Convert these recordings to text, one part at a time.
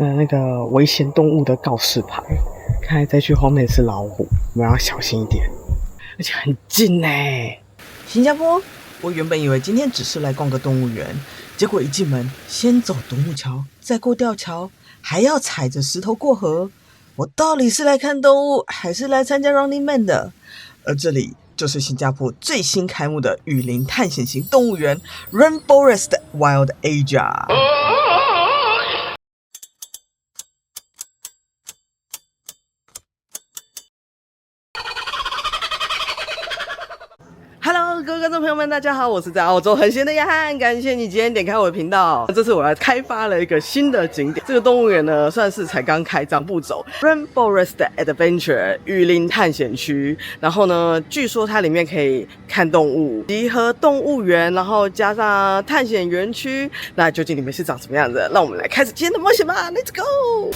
那个危险动物的告示牌，看来这区后面是老虎，我们要小心一点，而且很近呢。新加坡，我原本以为今天只是来逛个动物园，结果一进门，先走独木桥，再过吊桥，还要踩着石头过河。我到底是来看动物，还是来参加 Running Man 的？而这里就是新加坡最新开幕的雨林探险型动物园 Rainforest Wild Asia。Hello， 各位观众朋友们，大家好，我是在澳洲很闲的亚汉，感谢你今天点开我的频道。这次我来开发了一个新的景点，这个动物园呢算是才刚开张不久 ，Rainforest Adventure 雨林探险区。然后呢，据说它里面可以看动物，集合动物园，然后加上探险园区。那究竟里面是长什么样子？让我们来开始今天的冒险吧 ，Let's go！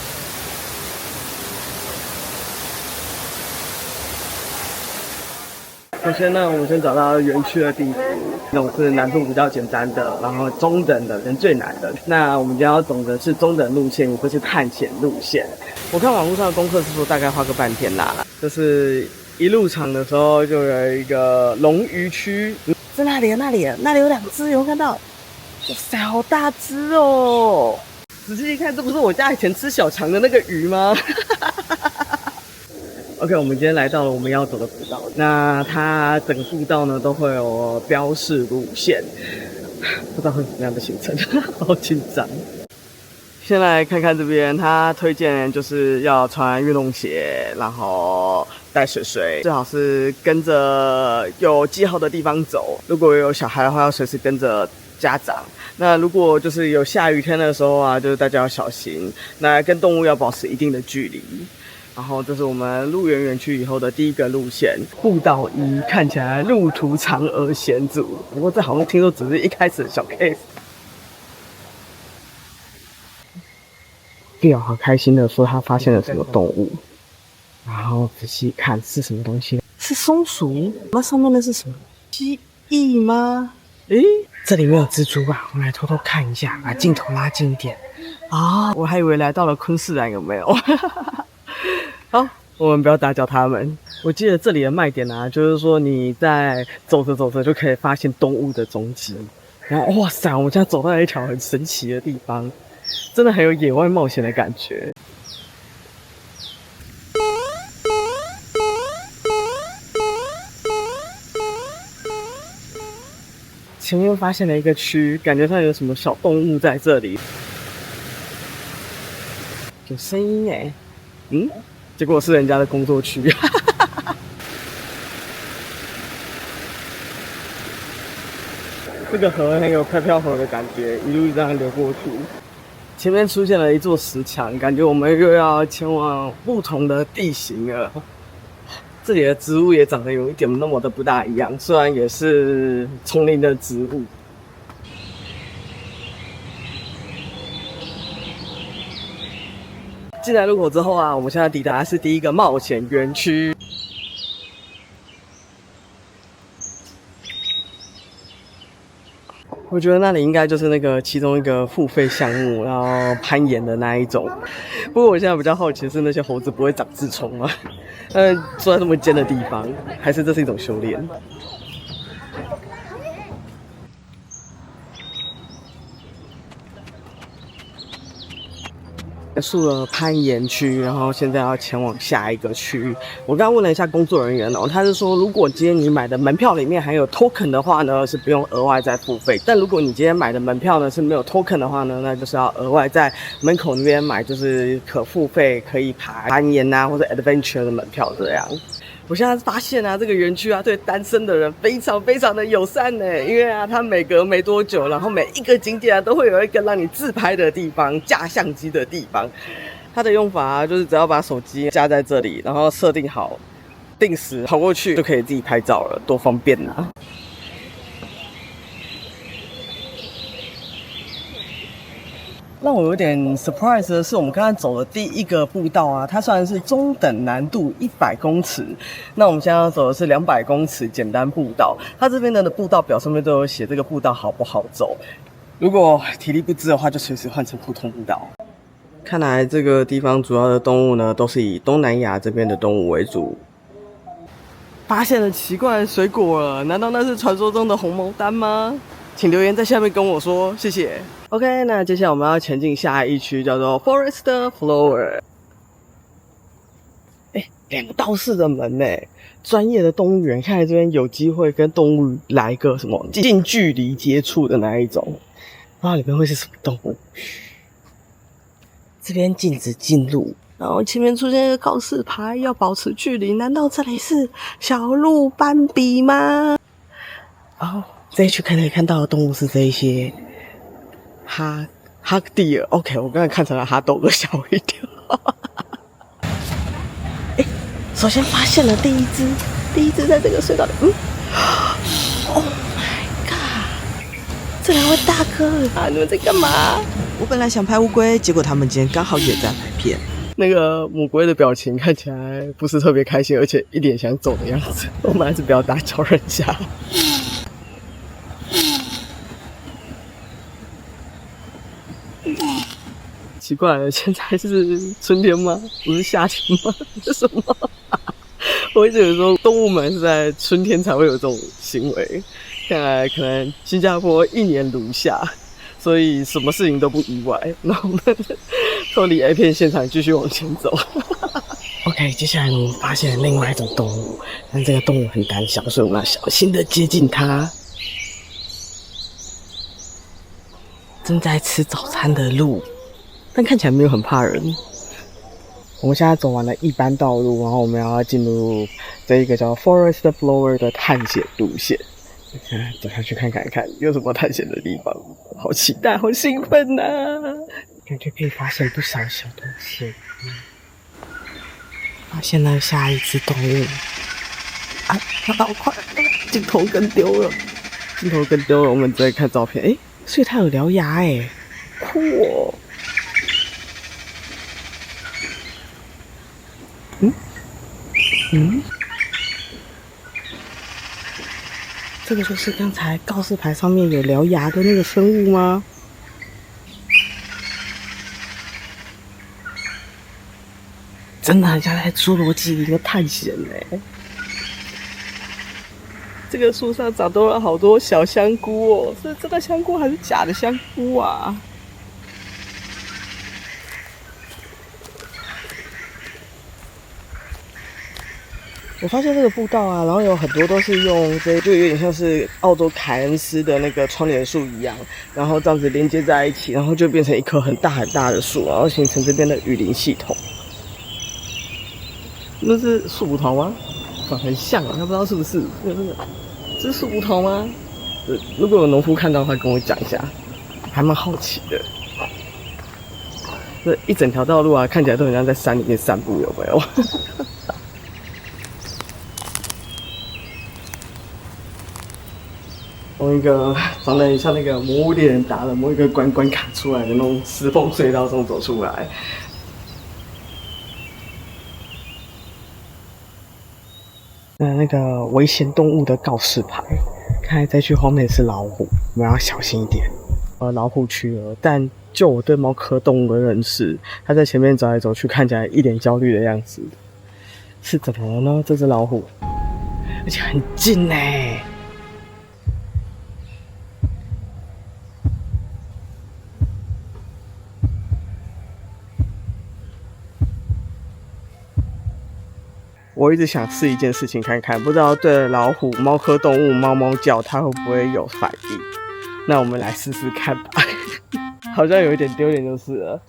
首先呢，我们先找到园区的地图，那种是难度比较简单的，然后中等的跟最难的。那我们今天要走的是中等路线，也就是探险路线。我看网络上的功课是说大概花个半天啦，就是一入场的时候就有一个龙鱼区，在那里，那里有两只，有没有看到？哇塞，好大只哦！仔细一看，这不是我家以前吃小强的那个鱼吗？OK， 我们今天来到了我们要走的步道，那它整个步道呢都会有标示路线，不知道会怎么样的行程，好紧张。先来看看这边，它推荐就是要穿运动鞋，然后带水，最好是跟着有记号的地方走。如果有小孩的话，要随时跟着家长。那如果就是有下雨天的时候啊，就是大家要小心，那跟动物要保持一定的距离。然后这是我们入园园区以后的第一个路线，步道一，看起来路途长而险阻，不过这好像听说只是一开始的小 case。Bill 好开心的说他发现了什么动物，然后仔细看是什么东西，是松鼠？那上面的是什么？蜥蜴吗？诶，这里面有蜘蛛吧？我们来偷偷看一下，把镜头拉近一点。啊，我还以为来到了昆士兰，有没有？好，我们不要打搅他们。我记得这里的卖点啊，就是说你在走着就可以发现动物的踪迹。然后哇塞，我们现在走到了一条很神奇的地方，真的很有野外冒险的感觉。前面发现了一个区，感觉上有什么小动物在这里，有声音哎，结果是人家的工作区。这个河很有飘河的感觉，一路这样流过去。前面出现了一座石墙，感觉我们又要前往不同的地形了。这里的植物也长得有一点那么的不大一样，虽然也是丛林的植物。进来入口之后啊，我们现在抵达的是第一个冒险园区。我觉得那里应该就是那个其中一个付费项目，然后攀岩的那一种。不过我现在比较好奇的是那些猴子不会长痔疮吗？坐在这么尖的地方，还是这是一种修炼？结束了攀岩区，然后现在要前往下一个区域。我刚刚问了一下工作人员哦，他是说，如果今天你买的门票里面还有 token 的话呢，是不用额外再付费；但如果你今天买的门票呢是没有 token 的话呢，那就是要额外在门口那边买，就是可付费可以攀岩啊或者 adventure 的门票这样。我现在发现啊，这个园区啊，对单身的人非常的友善呢。因为啊，它每隔没多久，然后每一个景点啊，都会有一个让你自拍的地方，架相机的地方。它的用法啊，就是只要把手机架在这里，然后设定好定时跑过去，就可以自己拍照了，多方便啊！让我有点 surprise 的是，我们刚才走的第一个步道啊，它虽然是中等难度100公尺，那我们现在要走的是200公尺简单步道。它这边的步道表上面都有写这个步道好不好走，如果体力不支的话，就随时换成普通步道。看来这个地方主要的动物呢，都是以东南亚这边的动物为主。发现了奇怪的水果了，难道那是传说中的红毛丹吗？请留言在下面跟我说，谢谢。OK， 那接下来我们要前进下一区，叫做 Forest Flower。2个道士的门呢，专业的动物园，看来这边有机会跟动物来一个什么近距离接触的那一种，不知道里面会是什么动物。这边禁止进入，然后前面出现一个告示牌，要保持距离。难道这里是小鹿斑比吗？这一区可以看到的动物是这一些哈迪尔。OK， 我刚才看成了哈斗的小一点。首先发现了第一只在这个隧道里。Oh my god！ 这2位大哥啊，你们在干嘛？我本来想拍乌龟，结果他们今天刚好也在拍片。那个母龟的表情看起来不是特别开心，而且一脸想走的样子。我们还是不要打搅人家。奇怪了，现在是春天吗？不是夏天吗？这是什么？我一直以为说动物们是在春天才会有这种行为，看来可能新加坡1年如夏，所以什么事情都不意外。那我们脱离 A 片现场，继续往前走。OK， 接下来我们发现另外一种动物，但这个动物很胆小，所以我们要小心的接近它。正在吃早餐的鹿，但看起来没有很怕人。我们现在走完了一般道路，然后我们要进入这一个叫 Forest Flower 的探险路线。走下去看看有什么探险的地方，好期待，好兴奋啊！感觉可以发现不少小东西。发现了下一只动物啊！好快，镜头跟丢了，我们再看照片，所以它有獠牙酷哦！这个就是刚才告示牌上面有獠牙的那个生物吗？真的很像在侏罗纪里面探险这个树上长多了好多小香菇哦，是真的香菇还是假的香菇啊？我发现这个步道啊，然后有很多都是用就有点像是澳洲凯恩斯的那个窗帘树一样，然后这样子连接在一起，然后就变成一棵很大很大的树，然后形成这边的雨林系统。那是树葡萄吗？很像啊，不知道是不是？这是树葡萄吗？如果有农夫看到的话，跟我讲一下，还蛮好奇的。这一整条道路啊，看起来都很像在山里面散步，有没有？从一个长得很像那个《魔物猎人》打了某一个关卡出来的那种石缝隧道中走出来。那个危险动物的告示牌，看来这区后面是老虎，我们要小心一点。老虎区了，但就我对猫科动物的认识，它在前面走来走去，看起来一脸焦虑的样子，是怎么了呢？这只老虎，而且很近我一直想试一件事情看看，不知道对老虎、猫科动物猫叫，它会不会有反应？那我们来试试看吧。好像有一点丢脸就是了。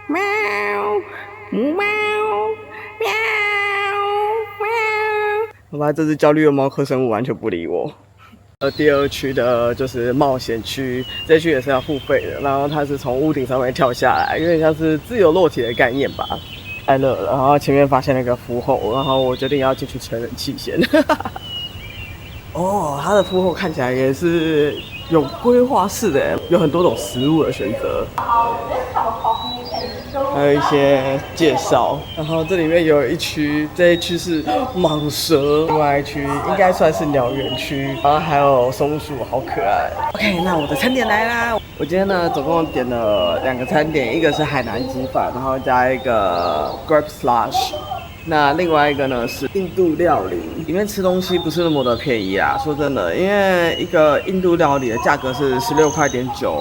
喵喵喵喵喵！好吧，这只焦虑的猫科生物完全不理我。第2区的就是冒险区，这区也是要付费的，然后它是从屋顶上面跳下来，有点像是自由落体的概念吧。太热了，然后前面发现了一个符后，然后我决定要进去吹冷气先。它的符后看起来也是有规划式的，有很多种食物的选择，还有一些介绍。然后这里面有一区，这一区是蟒蛇，另外一区应该算是鸟园区，然后还有松鼠，好可爱。OK， 那我的餐点来啦。我今天呢总共点了2个餐点，一个是海南鸡饭，然后加一个 grape slush。那另外一个呢是印度料理，里面吃东西不是那么的便宜啊。说真的，因为一个印度料理的价格是16.9块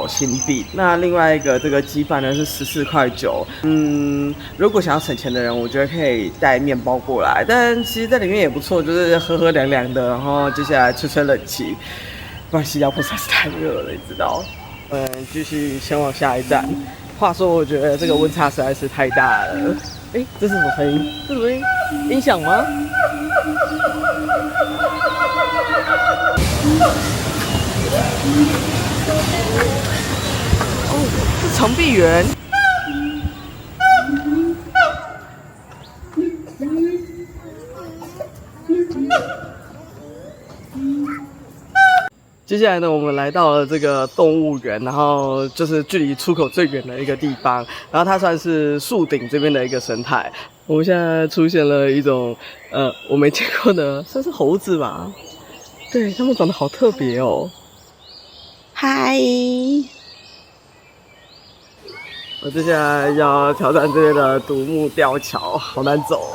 新币，那另外一个这个鸡饭呢是14.9块。如果想要省钱的人，我觉得可以带面包过来，但其实在里面也不错，就是喝喝凉凉的，然后接下来吹吹冷气。不然新加坡实在是太热了，你知道。继续前往下一站。话说，我觉得这个温差实在是太大了。这是什么声音？这什么音？音响吗？哦，是长臂猿。接下来呢，我们来到了这个动物园，然后就是距离出口最远的一个地方，然后它算是树顶这边的一个生态。我们现在出现了一种我没见过的，算是猴子吧？对，它们长得好特别哦。嗨！我接下来要挑战这边的独木吊桥，好难走。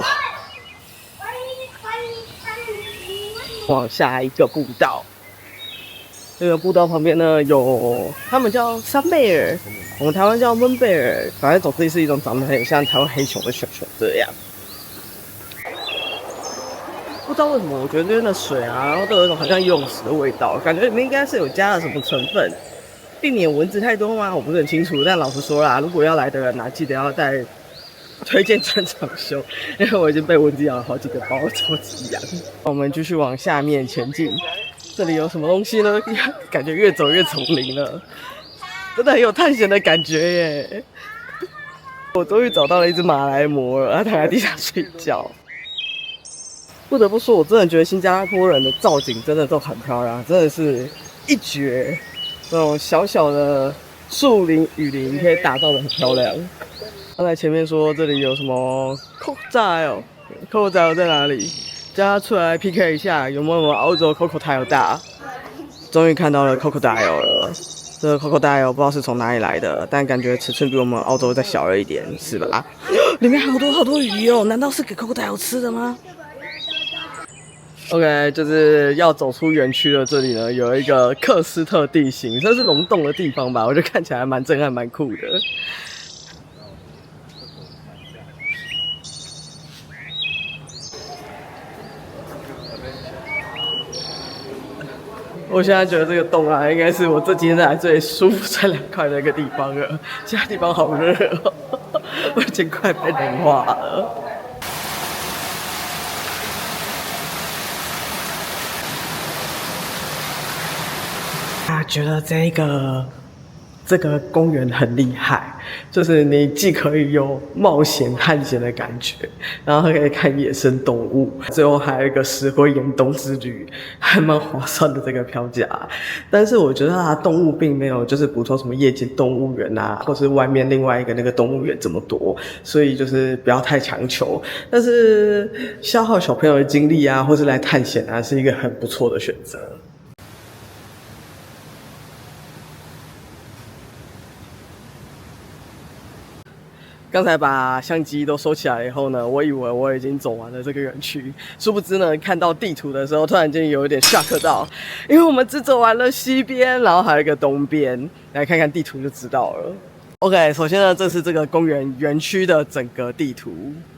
往下一个步道。这个步道旁边呢，有他们叫山贝尔，我们台湾叫闷贝尔，反正总之是一种长得很像台湾黑熊的熊熊这样。不知道为什么，我觉得这边的水啊，然后都有一种好像游泳池的味道，感觉里面应该是有加了什么成分，避免蚊子太多吗？我不是很清楚，但老实说啦，如果要来的人啊，记得要带推荐穿长袖，因为我已经被蚊子咬了好几个包，超级痒。我们继续往下面前进。这里有什么东西呢？感觉越走越丛林了，真的很有探险的感觉耶！我终于找到了一只马来貘了，它躺在地上睡觉。不得不说，我真的觉得新加坡人的造景真的都很漂亮，真的是一绝。那种小小的树林、雨林可以打造的很漂亮。刚才前面说这里有什么 crocodile 在哪里？叫他出来 PK 一下，有没有澳洲 crocodile 大？终于看到了 crocodile 了。这个 crocodile 不知道是从哪里来的，但感觉尺寸比我们澳洲再小了一点，是吧？里面好多鱼哦，难道是给 crocodile 吃的吗 ？OK， 就是要走出园区的这里呢，有一个喀斯特地形，这是溶洞的地方吧？我觉得看起来蛮震撼、蛮酷的。我现在觉得这个洞啊，应该是我这几天来最舒服、最凉快的一个地方了。其他地方好热哦，我已经快被冷化了。觉得这个公园很厉害，就是你既可以有冒险探险的感觉，然后还可以看野生动物，最后还有一个石灰岩洞之旅，还蛮划算的这个票价。但是我觉得它的动物并没有就是补充什么夜间动物园啊，或是外面另外一个那个动物园这么多，所以就是不要太强求。但是消耗小朋友的精力啊，或是来探险啊，是一个很不错的选择。刚才把相机都收起来以后呢，我以为我已经走完了这个园区，殊不知呢，看到地图的时候，突然间有一点shock到，因为我们只走完了西边，然后还有一个东边，来看看地图就知道了。OK， 首先呢，这是这个公园园区的整个地图，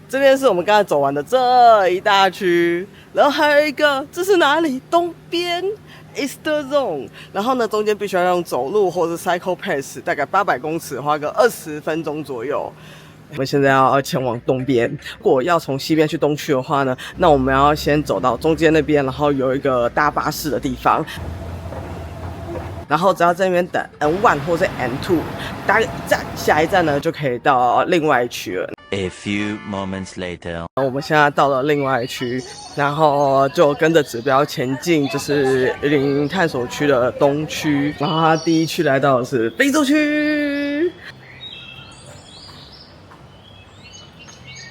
这边是我们刚才走完的这一大区，然后还有一个，这是哪里？东边。Easter Zone， 然后呢，中间必须要用走路或者 cycle pass， 大概800公尺，花个20分钟左右。我们现在要前往东边，如果要从西边去东区的话呢，那我们要先走到中间那边，然后有一个搭巴士的地方，然后只要在那边等 N1 或者 N2， 搭一站，下一站呢就可以到另外一区了。A few moments later， 我们现在到了另外一区，然后就跟着指标前进，就是雨林探索区的东区。然后它第一区来到的是非洲区，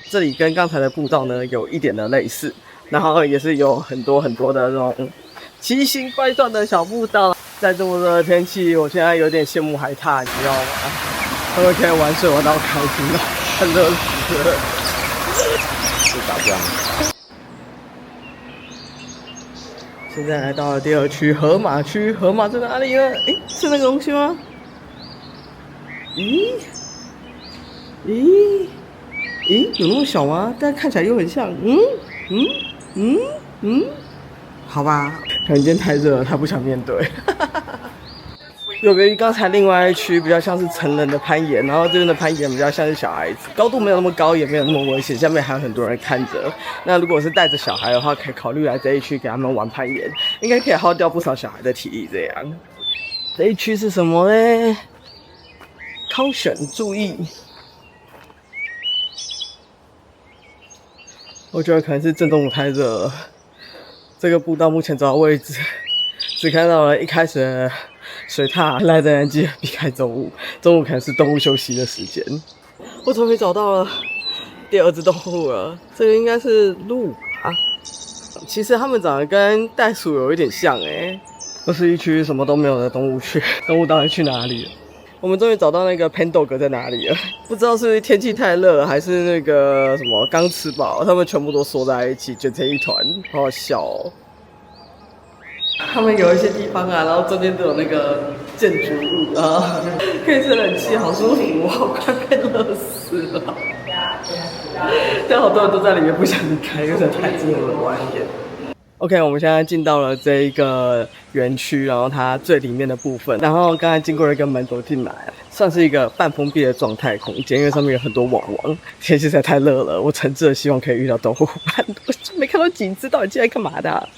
这里跟刚才的步道呢有一点的类似，然后也是有很多的这种奇形怪状的小步道。在这么热的天气，我现在有点羡慕海獭，你知道吗？他们可以玩水玩到开心了，太热死了。就打这样。现在来到了第2区河马区，河马在哪里呢？诶，是那个东西吗？咦？有那么小吗？但看起来又很像。好吧，可能今天太热了，他不想面对。有别于刚才另外一区比较像是成人的攀岩，然后这边的攀岩比较像是小孩子，高度没有那么高，也没有那么危险，下面还有很多人看着。那如果是带着小孩的话，可以考虑来这一区给他们玩攀岩，应该可以耗掉不少小孩的体力。这样，这一区是什么呢？caution，注意。我觉得可能是正中午太热了，这个步道目前走到位置，只看到了一开始的水獭，来的人记得避开中午，中午可能是动物休息的时间。我终于找到了第2只动物了，这个应该是鹿吧？其实它们长得跟袋鼠有一点像这是一区什么都没有的动物区，动物到底去哪里了？我们终于找到那个 Pandog 在哪里了，不知道是不是天气太热，还是那个什么刚吃饱，他们全部都缩在一起，卷成一团，好好笑哦。他们有一些地方啊，然后中间都有那个建筑物啊，可以吹冷气，好舒服，我好快被热死了。但好多人都在里面不想离开，因为实在太热了，外面。OK， 我们现在进到了这一个园区，然后它最里面的部分，然后刚才经过了一个门走进来，算是一个半封闭的状态空间，因为上面有很多网网。天气实在太热了，我诚挚的希望可以遇到动物，我没看到几只，到底进来干嘛的啊？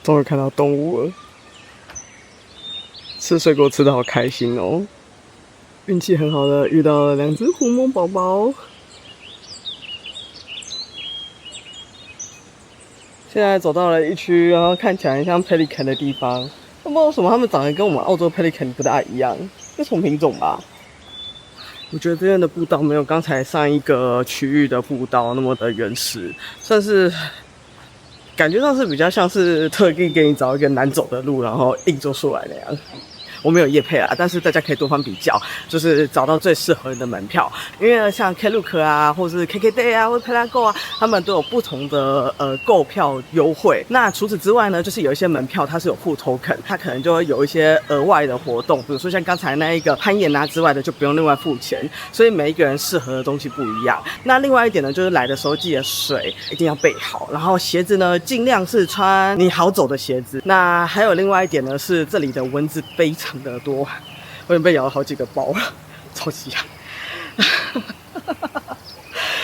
终于看到动物了，吃水果吃得好开心哦，运气很好的遇到了2只狐獴宝宝。现在走到了一区，然后看起来很像 pelican 的地方，不知道为什么他们长得跟我们澳洲 pelican 不大一样，是什么品种吧？我觉得这边的步道没有刚才上一个区域的步道那么的原始，算是感觉上是比较像是特地给你找一个难走的路，然后硬做出来那样。我没有业配啊，但是大家可以多方比较，就是找到最适合你的门票。因为像 Klook 啊，或是 KKday 啊，或者 PlayGo 啊，他们都有不同的购票优惠。那除此之外呢，就是有一些门票它是有附 token， 它可能就会有一些额外的活动，比如说像刚才那一个攀岩啊之外的就不用另外付钱，所以每一个人适合的东西不一样。那另外一点呢，就是来的时候记得水一定要备好，然后鞋子呢尽量是穿你好走的鞋子。那还有另外一点呢，是这里的蚊子非常的多，我已经被咬了好几个包了，超级痒。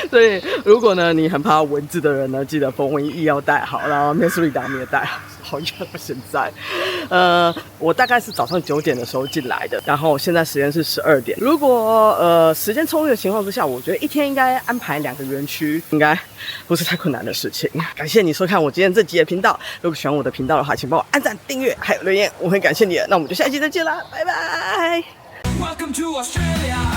所以如果呢你很怕蚊子的人呢，记得风蚊衣要带好，然后面霜达也带好。好热啊！现在，我大概是早上9点的时候进来的，然后现在时间是12点。如果时间充裕的情况之下，我觉得一天应该安排2个园区，应该不是太困难的事情。感谢你收看我今天这集的频道，如果喜欢我的频道的话，请帮我按赞、订阅还有留言，我很感谢你的。那我们就下一集再见啦，拜拜。Welcome to Australia.